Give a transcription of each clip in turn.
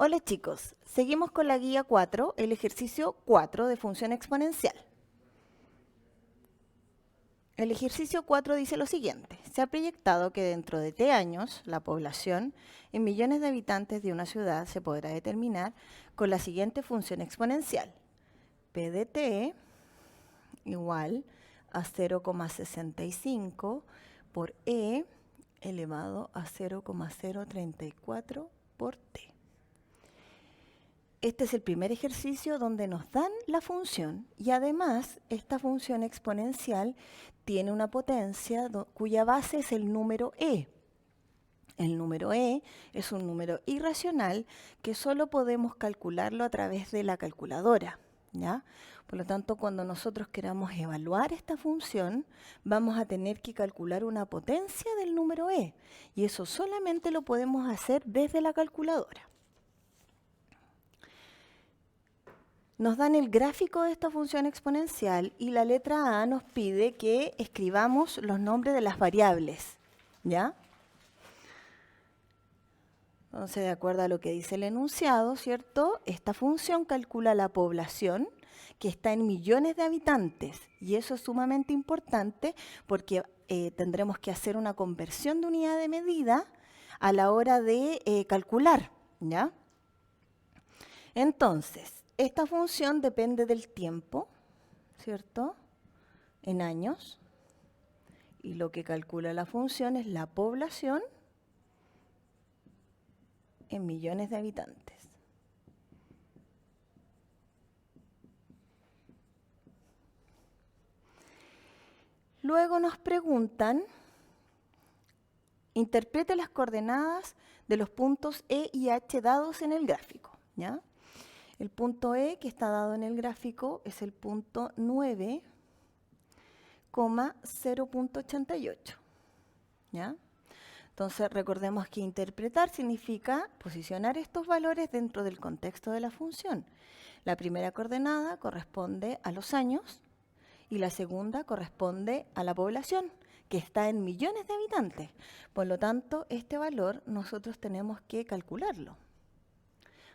Hola chicos, seguimos con la guía 4, el ejercicio 4 de función exponencial. El ejercicio 4 dice lo siguiente: se ha proyectado que dentro de t años la población en millones de habitantes de una ciudad se podrá determinar con la siguiente función exponencial. P de t igual a 0,65 por e elevado a 0,034 por t. Este es el primer ejercicio donde nos dan la función y además esta función exponencial tiene una potencia cuya base es el número e. El número e es un número irracional que solo podemos calcularlo a través de la calculadora, ¿ya? Por lo tanto, cuando nosotros queramos evaluar esta función, vamos a tener que calcular una potencia del número e y eso solamente lo podemos hacer desde la calculadora. Nos dan el gráfico de esta función exponencial y la letra A nos pide que escribamos los nombres de las variables, ¿ya? Entonces, de acuerdo a lo que dice el enunciado, ¿cierto? Esta función calcula la población que está en millones de habitantes y eso es sumamente importante porque tendremos que hacer una conversión de unidad de medida a la hora de calcular, ¿ya? Entonces, esta función depende del tiempo, ¿cierto? En años. Y lo que calcula la función es la población en millones de habitantes. Luego nos preguntan, interprete las coordenadas de los puntos E y H dados en el gráfico, ¿ya? El punto E que está dado en el gráfico es el punto 9,0.88, ¿ya? Entonces recordemos que interpretar significa posicionar estos valores dentro del contexto de la función. La primera coordenada corresponde a los años y la segunda corresponde a la población, que está en millones de habitantes. Por lo tanto, este valor nosotros tenemos que calcularlo.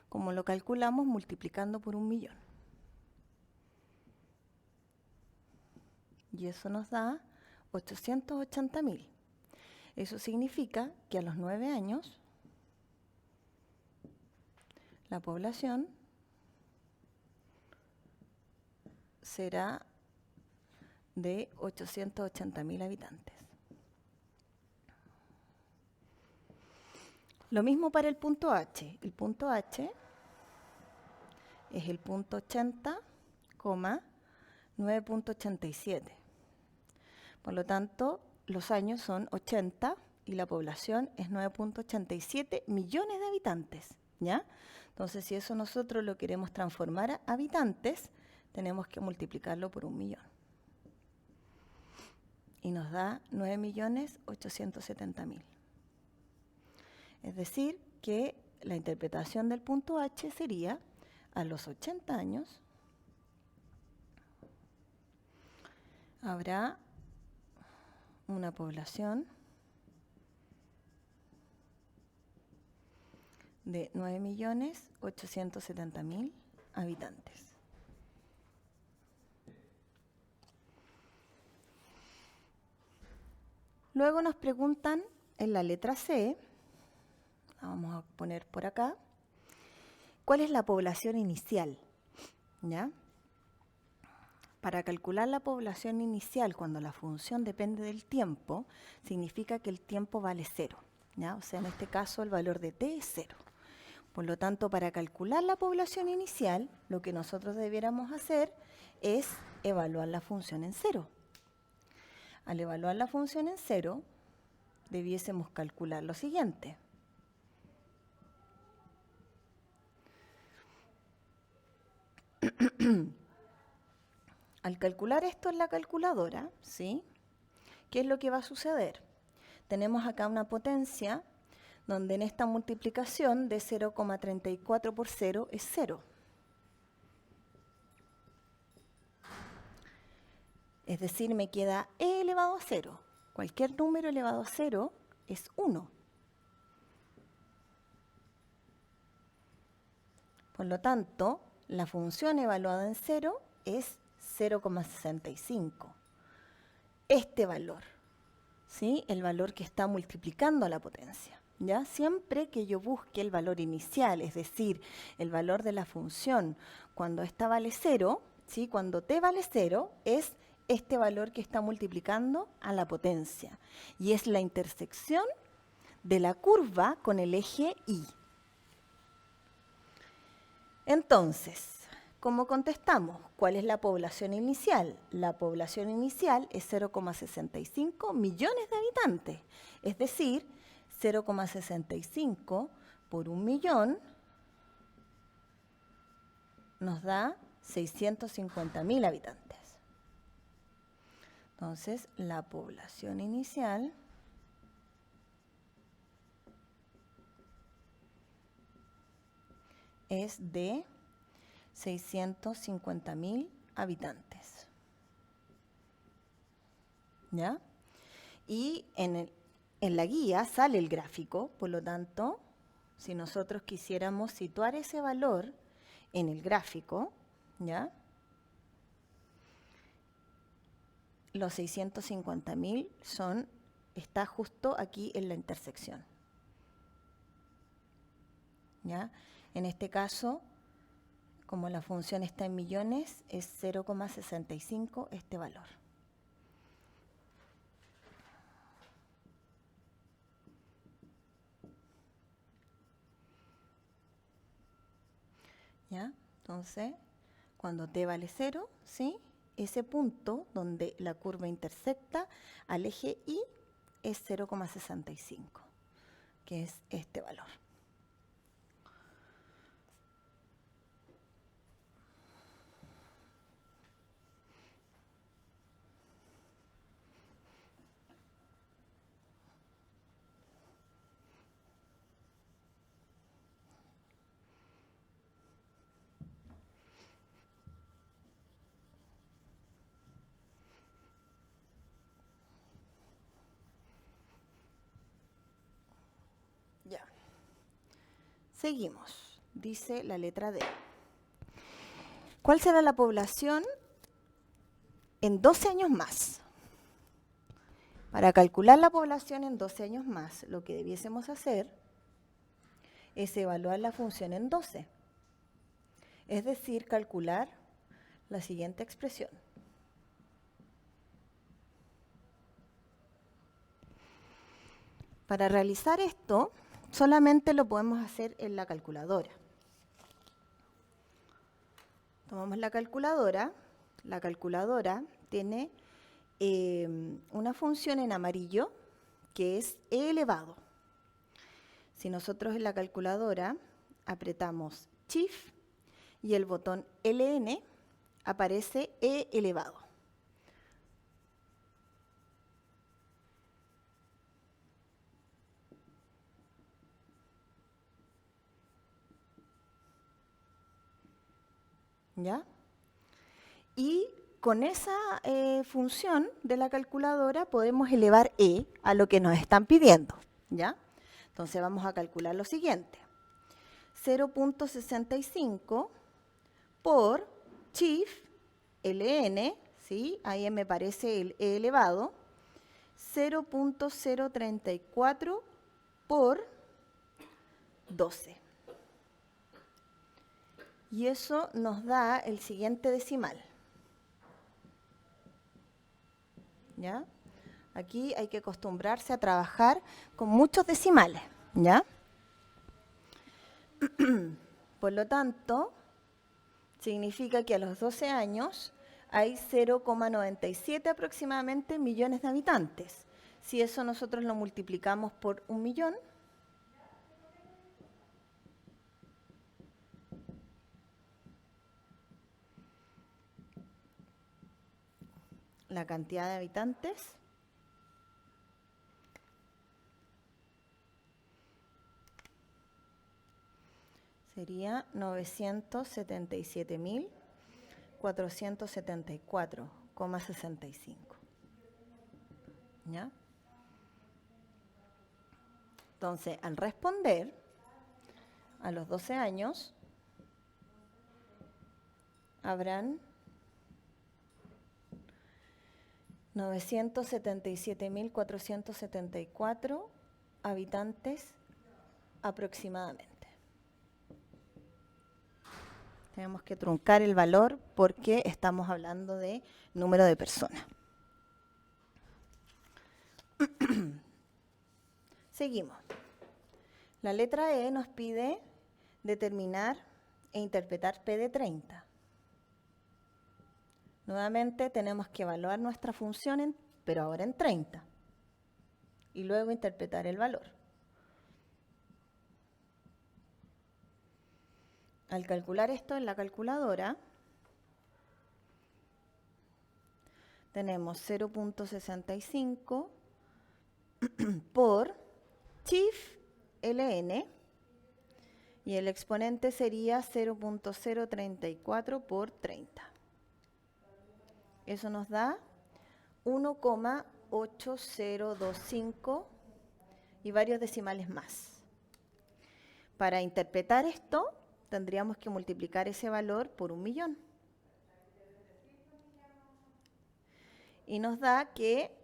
Como lo calculamos multiplicando por 1.000.000. Y eso nos da 880.000. Eso significa que a los 9 años la población será de 880.000 habitantes. Lo mismo para el punto H. El punto H es el punto 80,9.87. Por lo tanto, los años son 80 y la población es 9.87 millones de habitantes, ¿ya? Entonces, si eso nosotros lo queremos transformar a habitantes, tenemos que multiplicarlo por 1.000.000. Y nos da 9.870.000. Es decir, que la interpretación del punto H sería: a los 80 años habrá una población de 9.870.000 habitantes. Luego nos preguntan en la letra C, la vamos a poner por acá, ¿cuál es la población inicial? ¿Ya? Para calcular la población inicial, cuando la función depende del tiempo, significa que el tiempo vale 0, ¿ya? O sea, en este caso el valor de t es 0. Por lo tanto, para calcular la población inicial, lo que nosotros debiéramos hacer es evaluar la función en 0. Al evaluar la función en 0, debiésemos calcular lo siguiente. Al calcular esto en la calculadora, ¿sí? ¿Qué es lo que va a suceder? Tenemos acá una potencia donde en esta multiplicación de 0,34 por 0 es 0. Es decir, me queda e elevado a 0. Cualquier número elevado a 0 es 1. Por lo tanto, la función evaluada en 0 es 0,65. Este valor, ¿sí? El valor que está multiplicando a la potencia. ¿Ya? Siempre que yo busque el valor inicial, es decir, el valor de la función, cuando esta vale 0, ¿sí? Cuando t vale 0, es este valor que está multiplicando a la potencia. Y es la intersección de la curva con el eje Y. Entonces, ¿cómo contestamos? ¿Cuál es la población inicial? La población inicial es 0,65 millones de habitantes. Es decir, 0,65 por 1.000.000 nos da 650.000 habitantes. Entonces, la población inicial es de 650.000 habitantes. ¿Ya? Y en la guía sale el gráfico, por lo tanto, si nosotros quisiéramos situar ese valor en el gráfico, ¿ya? Los 650.000 está justo aquí en la intersección. ¿Ya? En este caso, como la función está en millones, es 0,65 este valor. ¿Ya? Entonces, cuando t vale 0, ¿sí? Ese punto donde la curva intersecta al eje Y es 0,65, que es este valor. Ya. Seguimos. Dice la letra D. ¿Cuál será la población en 12 años más? Para calcular la población en 12 años más, lo que debiésemos hacer es evaluar la función en 12. Es decir, calcular la siguiente expresión. Para realizar esto, solamente lo podemos hacer en la calculadora. Tomamos la calculadora tiene una función en amarillo que es e elevado. Si nosotros en la calculadora apretamos Shift y el botón LN, aparece e elevado. ¿Ya? Y con esa función de la calculadora podemos elevar e a lo que nos están pidiendo. ¿Ya? Entonces vamos a calcular lo siguiente. 0,65 por Shift ln, ¿sí? Ahí me parece el e elevado, 0,034 por 12. Y eso nos da el siguiente decimal. ¿Ya? Aquí hay que acostumbrarse a trabajar con muchos decimales. ¿Ya? Por lo tanto, significa que a los 12 años hay 0,97 aproximadamente millones de habitantes. Si eso nosotros lo multiplicamos por 1.000.000, la cantidad de habitantes sería 977.474,65. ¿Ya? Entonces, al responder a los 12 años, habrán 977.474 habitantes aproximadamente. Tenemos que truncar el valor porque estamos hablando de número de personas. Seguimos. La letra E nos pide determinar e interpretar P de 30. Nuevamente tenemos que evaluar nuestra función, pero ahora en 30. Y luego interpretar el valor. Al calcular esto en la calculadora, tenemos 0.65 por chif ln, y el exponente sería 0.034 por 30. Eso nos da 1,8025 y varios decimales más. Para interpretar esto, tendríamos que multiplicar ese valor por 1.000.000. Y nos da que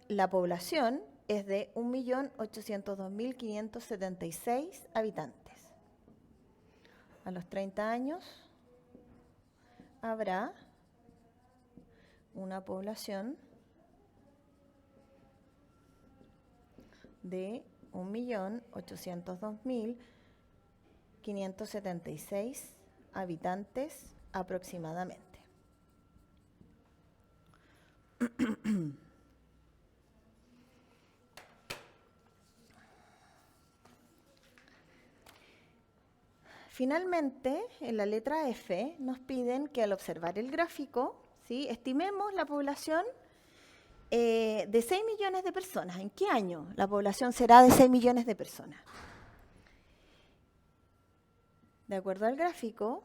la población es de 1.802.576 habitantes. A los 30 años habrá una población de 1.802.576 habitantes aproximadamente. Finalmente, en la letra F nos piden que al observar el gráfico, ¿sí?, estimemos la población de 6 millones de personas. ¿En qué año la población será de 6 millones de personas? De acuerdo al gráfico,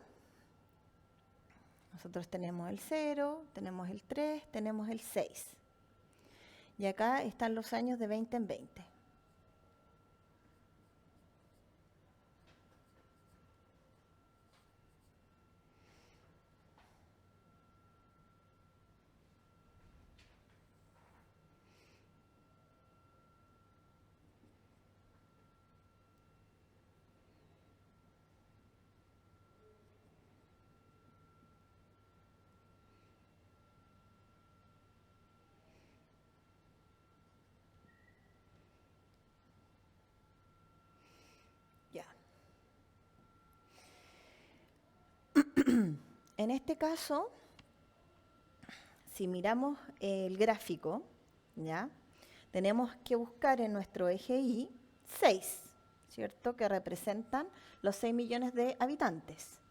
nosotros tenemos el 0, tenemos el 3, tenemos el 6. Y acá están los años de 20 en 20. Ya. En este caso, si miramos el gráfico, ¿ya?, tenemos que buscar en nuestro eje Y 6, ¿cierto?, que representan los 6 millones de habitantes.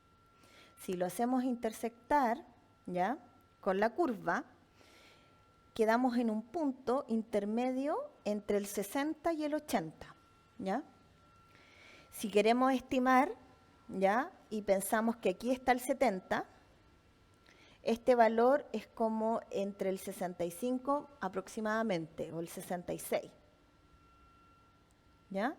Si lo hacemos intersectar, ¿ya?, con la curva, quedamos en un punto intermedio entre el 60 y el 80, ¿ya? Si queremos estimar, ¿ya?, y pensamos que aquí está el 70, este valor es como entre el 65 aproximadamente, o el 66, ¿ya?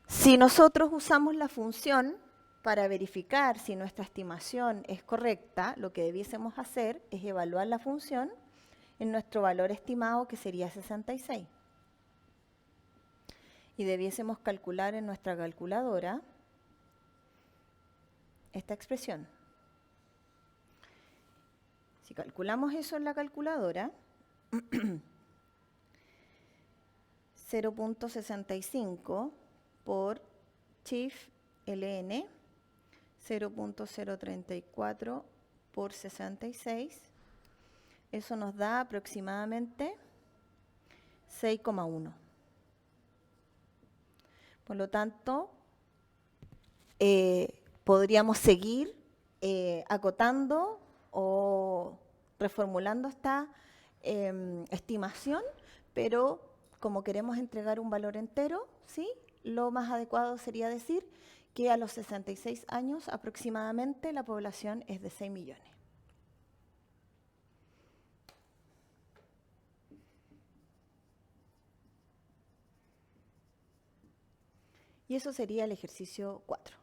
Si nosotros usamos la función para verificar si nuestra estimación es correcta, lo que debiésemos hacer es evaluar la función en nuestro valor estimado, que sería 66. Y debiésemos calcular en nuestra calculadora esta expresión. Si calculamos eso en la calculadora, 0.65 por chif ln, 0.034 por 66, eso nos da aproximadamente 6,1. Por lo tanto, podríamos seguir acotando o reformulando esta estimación, pero como queremos entregar un valor entero, ¿sí?, lo más adecuado sería decir que a los 66 años aproximadamente la población es de 6 millones. Y eso sería el ejercicio 4.